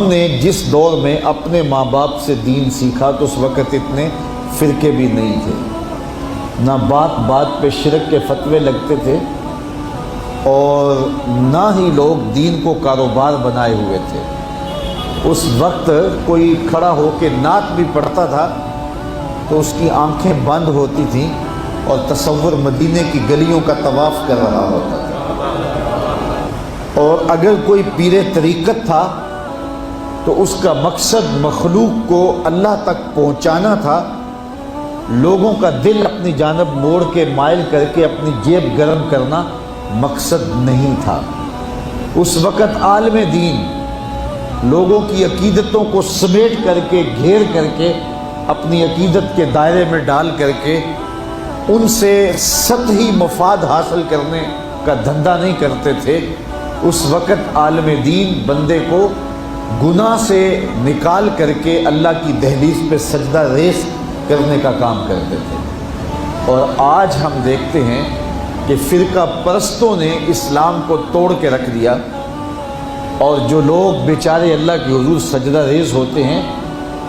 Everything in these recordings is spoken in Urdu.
ہم نے جس دور میں اپنے ماں باپ سے دین سیکھا تو اس وقت اتنے فرقے بھی نہیں تھے، نہ بات بات پہ شرک کے فتوے لگتے تھے، اور نہ ہی لوگ دین کو کاروبار بنائے ہوئے تھے۔ اس وقت کوئی کھڑا ہو کے نعت بھی پڑھتا تھا تو اس کی آنکھیں بند ہوتی تھیں اور تصور مدینے کی گلیوں کا طواف کر رہا ہوتا تھا، اور اگر کوئی پیر طریقت تھا تو اس کا مقصد مخلوق کو اللہ تک پہنچانا تھا، لوگوں کا دل اپنی جانب موڑ کے مائل کر کے اپنی جیب گرم کرنا مقصد نہیں تھا۔ اس وقت عالم دین لوگوں کی عقیدتوں کو سمیٹ کر کے، گھیر کر کے، اپنی عقیدت کے دائرے میں ڈال کر کے ان سے سطحی مفاد حاصل کرنے کا دھندا نہیں کرتے تھے۔ اس وقت عالم دین بندے کو گناہ سے نکال کر کے اللہ کی دہلیز پہ سجدہ ریز کرنے کا کام کرتے تھے۔ اور آج ہم دیکھتے ہیں کہ فرقہ پرستوں نے اسلام کو توڑ کے رکھ دیا، اور جو لوگ بیچارے اللہ کے حضور سجدہ ریز ہوتے ہیں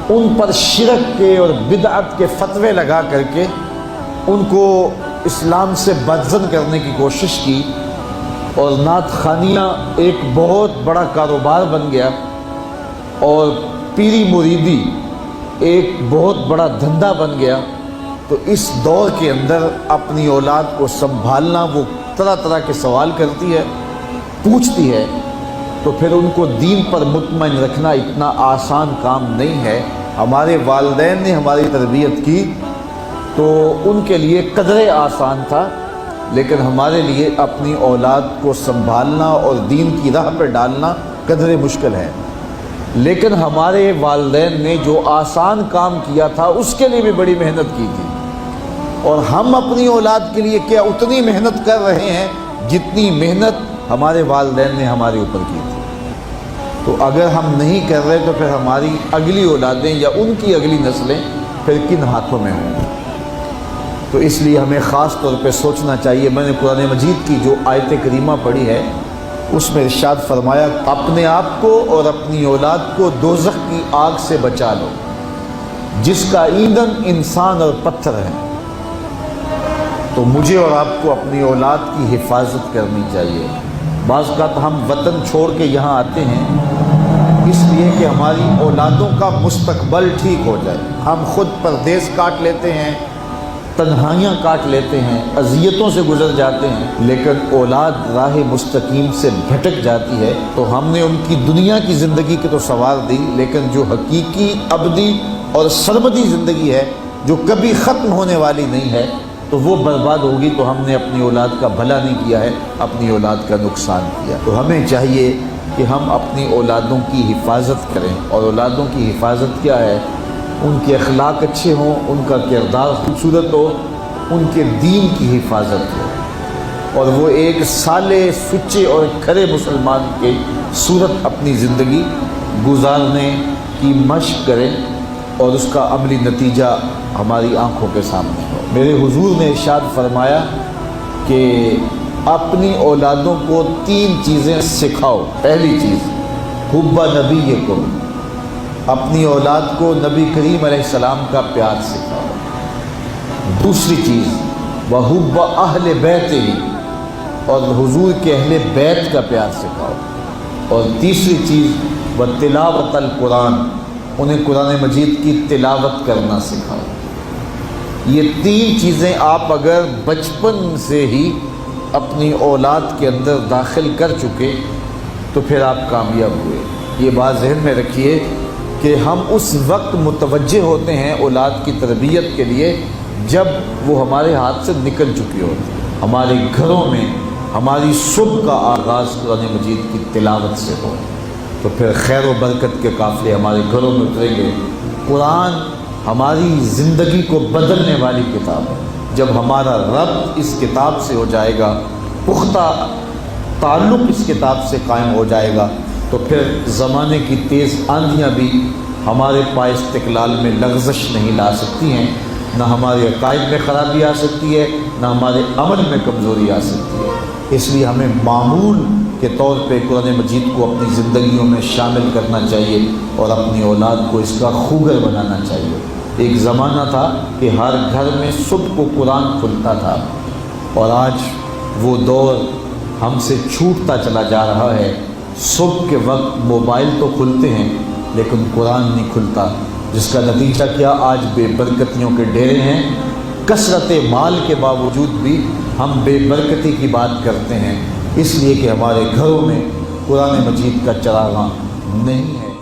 ان پر شرک کے اور بدعت کے فتوے لگا کر کے ان کو اسلام سے بدزن کرنے کی کوشش کی، اور نعت خانیاں ایک بہت بڑا کاروبار بن گیا، اور پیری مریدی ایک بہت بڑا دھندا بن گیا۔ تو اس دور کے اندر اپنی اولاد کو سنبھالنا، وہ طرح طرح کے سوال کرتی ہے، پوچھتی ہے، تو پھر ان کو دین پر مطمئن رکھنا اتنا آسان کام نہیں ہے۔ ہمارے والدین نے ہماری تربیت کی تو ان کے لیے قدرے آسان تھا، لیکن ہمارے لیے اپنی اولاد کو سنبھالنا اور دین کی راہ پہ ڈالنا قدرے مشکل ہے۔ لیکن ہمارے والدین نے جو آسان کام کیا تھا اس کے لیے بھی بڑی محنت کی تھی، اور ہم اپنی اولاد کے لیے کیا اتنی محنت کر رہے ہیں جتنی محنت ہمارے والدین نے ہمارے اوپر کی تھی۔ تو اگر ہم نہیں کر رہے تو پھر ہماری اگلی اولادیں یا ان کی اگلی نسلیں پھر کن ہاتھوں میں ہوں گی؟ تو اس لیے ہمیں خاص طور پہ سوچنا چاہیے۔ میں نے قرآن مجید کی جو آیت کریمہ پڑھی ہے اس میں ارشاد فرمایا، اپنے آپ کو اور اپنی اولاد کو دوزخ کی آگ سے بچا لو جس کا ایندھن انسان اور پتھر ہے۔ تو مجھے اور آپ کو اپنی اولاد کی حفاظت کرنی چاہیے۔ بعض اوقات ہم وطن چھوڑ کے یہاں آتے ہیں اس لیے کہ ہماری اولادوں کا مستقبل ٹھیک ہو جائے۔ ہم خود پردیس کاٹ لیتے ہیں، تنہائیاں کاٹ لیتے ہیں، اذیتوں سے گزر جاتے ہیں، لیکن اولاد راہ مستقیم سے بھٹک جاتی ہے۔ تو ہم نے ان کی دنیا کی زندگی کی تو سنوار دی، لیکن جو حقیقی ابدی اور سرمدی زندگی ہے جو کبھی ختم ہونے والی نہیں ہے تو وہ برباد ہوگی۔ تو ہم نے اپنی اولاد کا بھلا نہیں کیا ہے، اپنی اولاد کا نقصان کیا۔ تو ہمیں چاہیے کہ ہم اپنی اولادوں کی حفاظت کریں، اور اولادوں کی حفاظت کیا ہے؟ ان کے اخلاق اچھے ہوں، ان کا کردار خوبصورت ہو، ان کے دین کی حفاظت ہو، اور وہ ایک صالح، سچے اور کھرے مسلمان کے صورت اپنی زندگی گزارنے کی مشق کریں، اور اس کا عملی نتیجہ ہماری آنکھوں کے سامنے ہو۔ میرے حضور نے ارشاد فرمایا کہ اپنی اولادوں کو 3 چیزیں سکھاؤ۔ پہلی چیز حب نبیکم، اپنی اولاد کو نبی کریم علیہ السلام کا پیار سکھاؤ۔ دوسری چیز وحب اہل بیتہ، اور حضور کے اہل بیت کا پیار سکھاؤ۔ اور تیسری چیز وتلاوت القرآن، انہیں قرآن مجید کی تلاوت کرنا سکھاؤ۔ یہ 3 چیزیں آپ اگر بچپن سے ہی اپنی اولاد کے اندر داخل کر چکے تو پھر آپ کامیاب ہوئے۔ یہ بات ذہن میں رکھیے کہ ہم اس وقت متوجہ ہوتے ہیں اولاد کی تربیت کے لیے جب وہ ہمارے ہاتھ سے نکل چکی ہوتی ہے۔ ہمارے گھروں میں ہماری صبح کا آغاز قرآن مجید کی تلاوت سے ہو تو پھر خیر و برکت کے قافلے ہمارے گھروں میں اتریں گے۔ قرآن ہماری زندگی کو بدلنے والی کتاب ہے۔ جب ہمارا ربط اس کتاب سے ہو جائے گا، پختہ تعلق اس کتاب سے قائم ہو جائے گا، تو پھر زمانے کی تیز آندھیاں بھی ہمارے پائے استقلال میں لغزش نہیں لا سکتی ہیں، نہ ہمارے عقائد میں خرابی آ سکتی ہے، نہ ہمارے عمل میں کمزوری آ سکتی ہے۔ اس لیے ہمیں معمول کے طور پہ قرآن مجید کو اپنی زندگیوں میں شامل کرنا چاہیے اور اپنی اولاد کو اس کا خوگر بنانا چاہیے۔ ایک زمانہ تھا کہ ہر گھر میں صبح کو قرآن کھلتا تھا، اور آج وہ دور ہم سے چھوٹتا چلا جا رہا ہے۔ صبح کے وقت موبائل تو کھلتے ہیں لیکن قرآن نہیں کھلتا، جس کا نتیجہ کیا، آج بے برکتیوں کے ڈیرے ہیں۔ کثرت مال کے باوجود بھی ہم بے برکتی کی بات کرتے ہیں، اس لیے کہ ہمارے گھروں میں قرآن مجید کا چراغاں نہیں ہے۔